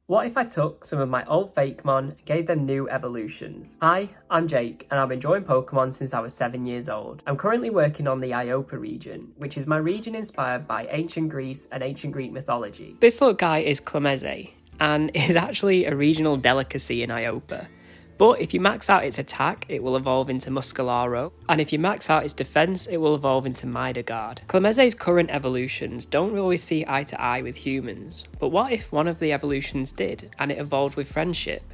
What if I took some of my old Fakemon and gave them new evolutions? Hi, I'm Jake, and I've been drawing Pokemon since I was 7 years old. I'm currently working on the Iopa region, which is my region inspired by ancient Greece and ancient Greek mythology. This little guy is Clameze, and is actually a regional delicacy in Iopa. But if you max out its attack, it will evolve into Muscularo, and if you max out its defense, it will evolve into Guard. Clameze's current evolutions don't always see eye to eye with humans, but what if one of the evolutions did, and it evolved with friendship?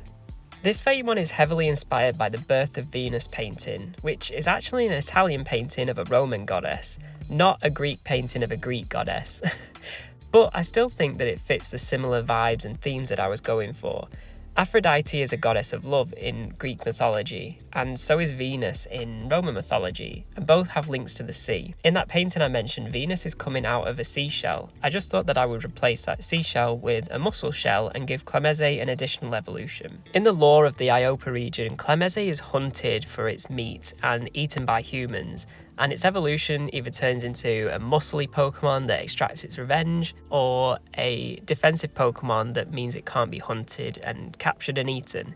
This Fakemon is heavily inspired by the Birth of Venus painting, which is actually an Italian painting of a Roman goddess, not a Greek painting of a Greek goddess. But I still think that it fits the similar vibes and themes that I was going for. Aphrodite is a goddess of love in Greek mythology, and so is Venus in Roman mythology, and both have links to the sea. In that painting I mentioned, Venus is coming out of a seashell. I just thought that I would replace that seashell with a mussel shell and give Clameze an additional evolution. In the lore of the Iopa region, Clameze is hunted for its meat and eaten by humans, and its evolution either turns into a muscly Pokemon that extracts its revenge, or a defensive Pokemon that means it can't be hunted and captured and eaten.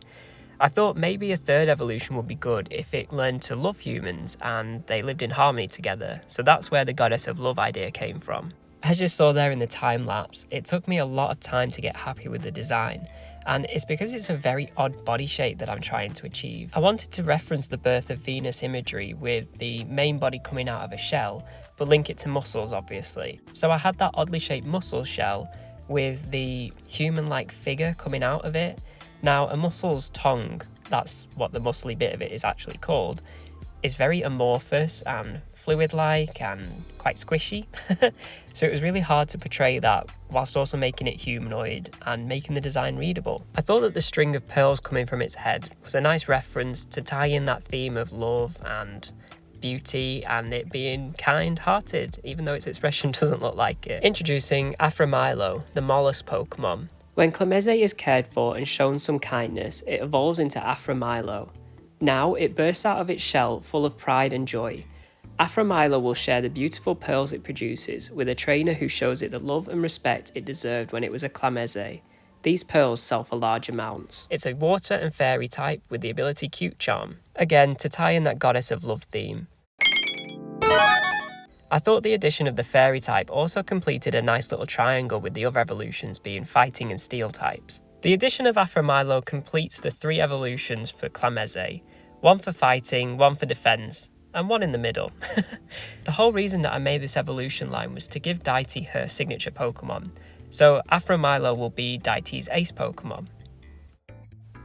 I thought maybe a third evolution would be good if it learned to love humans and they lived in harmony together, so that's where the Goddess of Love idea came from. As you saw there in the time lapse, it took me a lot of time to get happy with the design, and it's because it's a very odd body shape that I'm trying to achieve. I wanted to reference the Birth of Venus imagery with the main body coming out of a shell, but link it to muscles obviously. So I had that oddly shaped mussel shell with the human-like figure coming out of it. Now a mussel's tongue, that's what the muscly bit of it is actually called, is very amorphous and fluid-like and quite squishy. So it was really hard to portray that whilst also making it humanoid and making the design readable. I thought that the string of pearls coming from its head was a nice reference to tie in that theme of love and beauty and it being kind-hearted, even though its expression doesn't look like it. Introducing Aphrodite, the mollusc Pokemon. When Clameze is cared for and shown some kindness, it evolves into Aphrodite. Now it bursts out of its shell full of pride and joy. Aphrodite will share the beautiful pearls it produces with a trainer who shows it the love and respect it deserved when it was a Clameze. These pearls sell for large amounts. It's a water and fairy type with the ability Cute Charm, again to tie in that Goddess of Love theme. I thought the addition of the fairy type also completed a nice little triangle with the other evolutions being fighting and steel types. The addition of Aphrodite completes the 3 evolutions for Clameze, one for fighting, one for defense, and one in the middle. The whole reason that I made this evolution line was to give Deity her signature Pokemon, so Aphrodite will be Deity's ace Pokemon.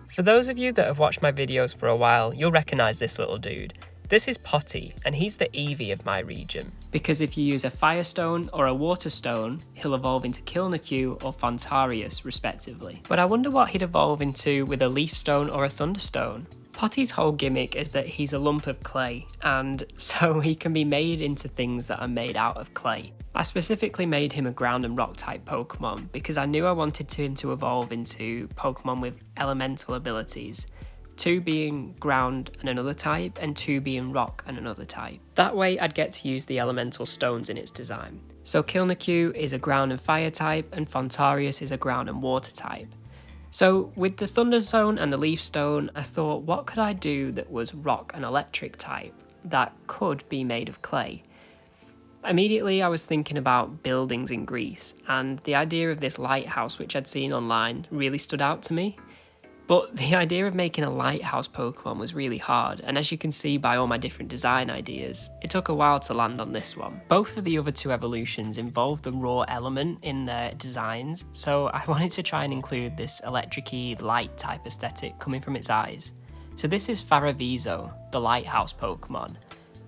For those of you that have watched my videos for a while, you'll recognise this little dude. This is Potti, and he's the eevee of my region. Because if you use a Firestone or a Water Stone, he'll evolve into Kilnacue or Fontarius, respectively. But I wonder what he'd evolve into with a Leaf Stone or a Thunderstone. Potti's whole gimmick is that he's a lump of clay, and so he can be made into things that are made out of clay. I specifically made him a ground and rock type Pokemon because I knew I wanted him to evolve into Pokemon with elemental abilities. 2 being ground and another type, and 2 being rock and another type. That way I'd get to use the elemental stones in its design. So Kilnacue is a ground and fire type, and Fontarius is a ground and water type. So with the Thunderstone and the Leaf Stone, I thought what could I do that was rock and electric type, that could be made of clay? Immediately I was thinking about buildings in Greece, and the idea of this lighthouse which I'd seen online really stood out to me. But the idea of making a lighthouse Pokemon was really hard, and as you can see by all my different design ideas, it took a while to land on this one. Both of the other 2 evolutions involved the raw element in their designs, so I wanted to try and include this electric-y light type aesthetic coming from its eyes. So this is Faravizo, the lighthouse Pokemon.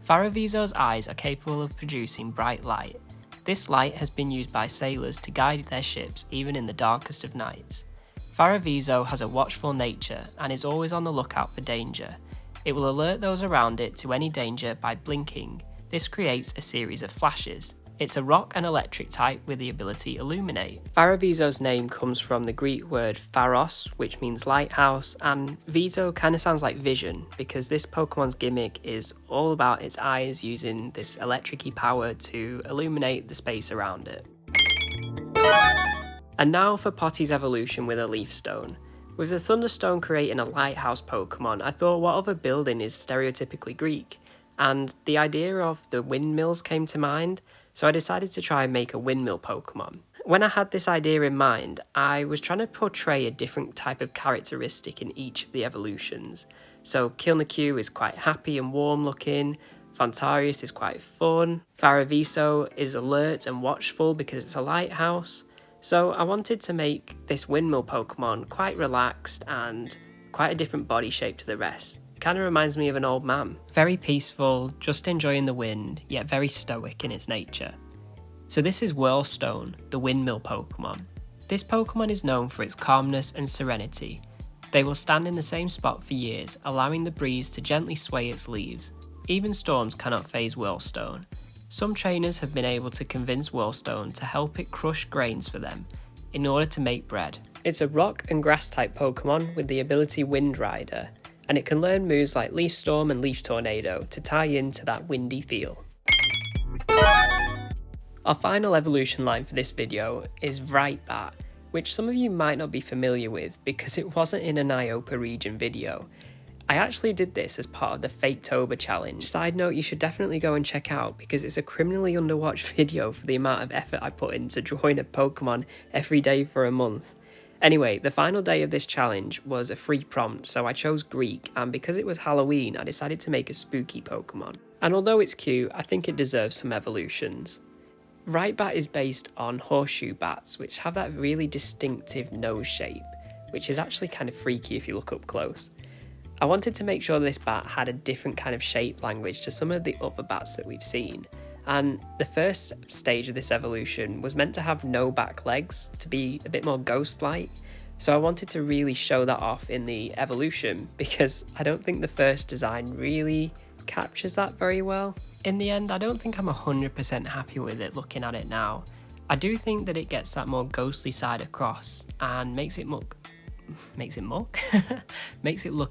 Faravizo's eyes are capable of producing bright light. This light has been used by sailors to guide their ships even in the darkest of nights. Faravizo has a watchful nature and is always on the lookout for danger. It will alert those around it to any danger by blinking. This creates a series of flashes. It's a rock and electric type with the ability Illuminate. Faravizo's name comes from the Greek word pharos, which means lighthouse, and Vizo kind of sounds like vision because this Pokemon's gimmick is all about its eyes using this electric-y power to illuminate the space around it. And now for Potti's evolution with a Leaf Stone. With the Thunderstone creating a lighthouse Pokemon, I thought what other building is stereotypically Greek? And the idea of the windmills came to mind, so I decided to try and make a windmill Pokemon. When I had this idea in mind, I was trying to portray a different type of characteristic in each of the evolutions. So Kilnacue is quite happy and warm looking, Fontarius is quite fun, Faraviso is alert and watchful because it's a lighthouse. So I wanted to make this windmill Pokemon quite relaxed and quite a different body shape to the rest. It kind of reminds me of an old man. Very peaceful, just enjoying the wind, yet very stoic in its nature. So this is Whirlstone, the windmill Pokemon. This Pokemon is known for its calmness and serenity. They will stand in the same spot for years, allowing the breeze to gently sway its leaves. Even storms cannot faze Whirlstone. Some trainers have been able to convince Whirlstone to help it crush grains for them in order to make bread. It's a rock and grass type Pokemon with the ability Wind Rider, and it can learn moves like Leaf Storm and Leaf Tornado to tie into that windy feel. Our final evolution line for this video is Vryghtbat, which some of you might not be familiar with because it wasn't in an iopa region video. I actually did this as part of the Faketober challenge. Side note, you should definitely go and check out because it's a criminally underwatched video for the amount of effort I put into drawing a Pokemon every day for a month. Anyway, the final day of this challenge was a free prompt, so I chose Greek, and because it was Halloween, I decided to make a spooky Pokemon. And although it's cute, I think it deserves some evolutions. Vryghtbat is based on horseshoe bats, which have that really distinctive nose shape, which is actually kind of freaky if you look up close. I wanted to make sure this bat had a different kind of shape language to some of the other bats that we've seen, and the first stage of this evolution was meant to have no back legs, to be a bit more ghost-like, so I wanted to really show that off in the evolution because I don't think the first design really captures that very well. In the end, I don't think I'm 100% happy with it looking at it now. I do think that it gets that more ghostly side across and makes it look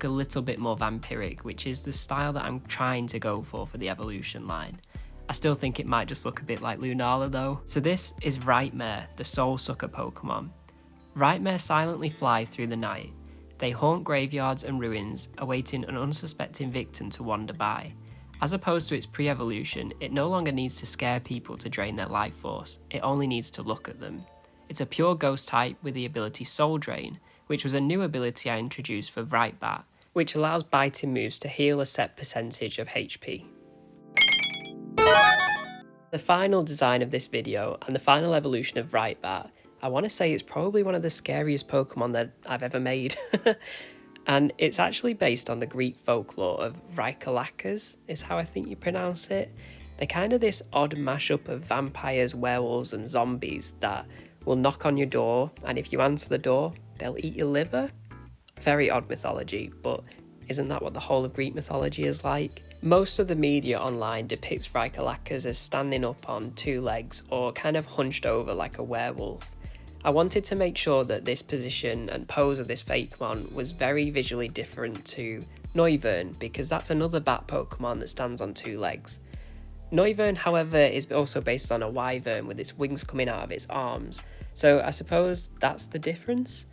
a little bit more vampiric, which is the style that I'm trying to go for the evolution line. I still think it might just look a bit like Lunala though. So this is Vryghtmare, the soul sucker Pokemon. Vryghtmare silently fly through the night. They haunt graveyards and ruins, awaiting an unsuspecting victim to wander by. As opposed to its pre-evolution, it no longer needs to scare people to drain their life force, it only needs to look at them. It's a pure ghost type with the ability Soul Drain, which was a new ability I introduced for Vryghtbat, which allows biting moves to heal a set percentage of HP. The final design of this video, and the final evolution of Vryghtbat, I want to say it's probably one of the scariest Pokemon that I've ever made. And it's actually based on the Greek folklore of Vrykolakas, is how I think you pronounce it. They're kind of this odd mashup of vampires, werewolves and zombies that will knock on your door, and if you answer the door, they'll eat your liver. Very odd mythology, but isn't that what the whole of Greek mythology is like? Most of the media online depicts Vrykolakas as standing up on two legs or kind of hunched over like a werewolf. I wanted to make sure that this position and pose of this Fakemon was very visually different to Noivern, because that's another bat Pokemon that stands on two legs. Noivern, however, is also based on a wyvern with its wings coming out of its arms, so I suppose that's the difference.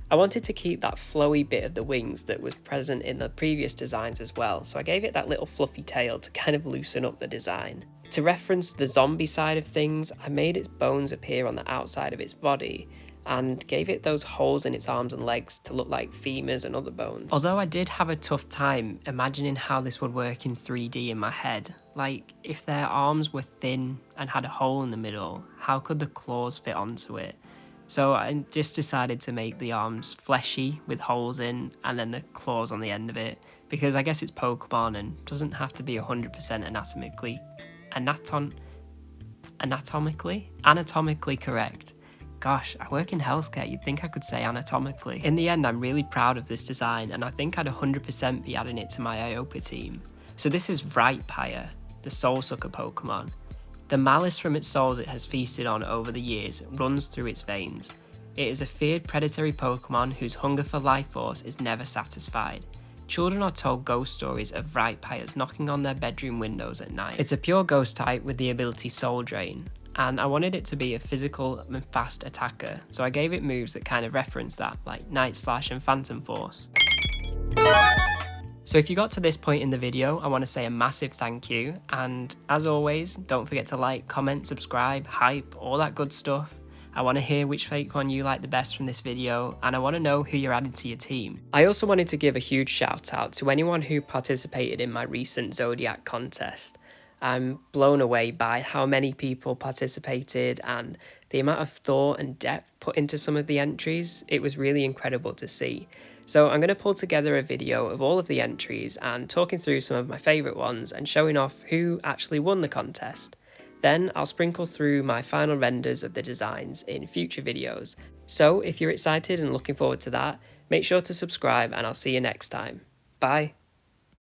I wanted to keep that flowy bit of the wings that was present in the previous designs as well, so I gave it that little fluffy tail to kind of loosen up the design. To reference the zombie side of things, I made its bones appear on the outside of its body and gave it those holes in its arms and legs to look like femurs and other bones. Although I did have a tough time imagining how this would work in 3D in my head. Like, if their arms were thin and had a hole in the middle, how could the claws fit onto it? So I just decided to make the arms fleshy with holes in and then the claws on the end of it, because I guess it's Pokemon and doesn't have to be 100% anatomically correct. Gosh, I work in healthcare, you'd think I could say anatomically. In the end, I'm really proud of this design and I think I'd 100% be adding it to my iopa team. So this is Vryghtbat, the soul sucker Pokemon. The malice from its souls it has feasted on over the years runs through its veins. It is a feared predatory Pokemon whose hunger for life force is never satisfied. Children are told ghost stories of Vryghtbat knocking on their bedroom windows at night. It's a pure ghost type with the ability Soul Drain, and I wanted it to be a physical and fast attacker, so I gave it moves that kind of reference that, like Night Slash and Phantom Force. So if you got to this point in the video, I want to say a massive thank you, and as always, don't forget to like, comment, subscribe, hype, all that good stuff. I want to hear which Fakemon you like the best from this video, and I want to know who you're adding to your team. I also wanted to give a huge shout out to anyone who participated in my recent Zodiac contest. I'm blown away by how many people participated and the amount of thought and depth put into some of the entries. It was really incredible to see. So I'm going to pull together a video of all of the entries and talking through some of my favourite ones and showing off who actually won the contest. Then I'll sprinkle through my final renders of the designs in future videos. So if you're excited and looking forward to that, make sure to subscribe and I'll see you next time. Bye.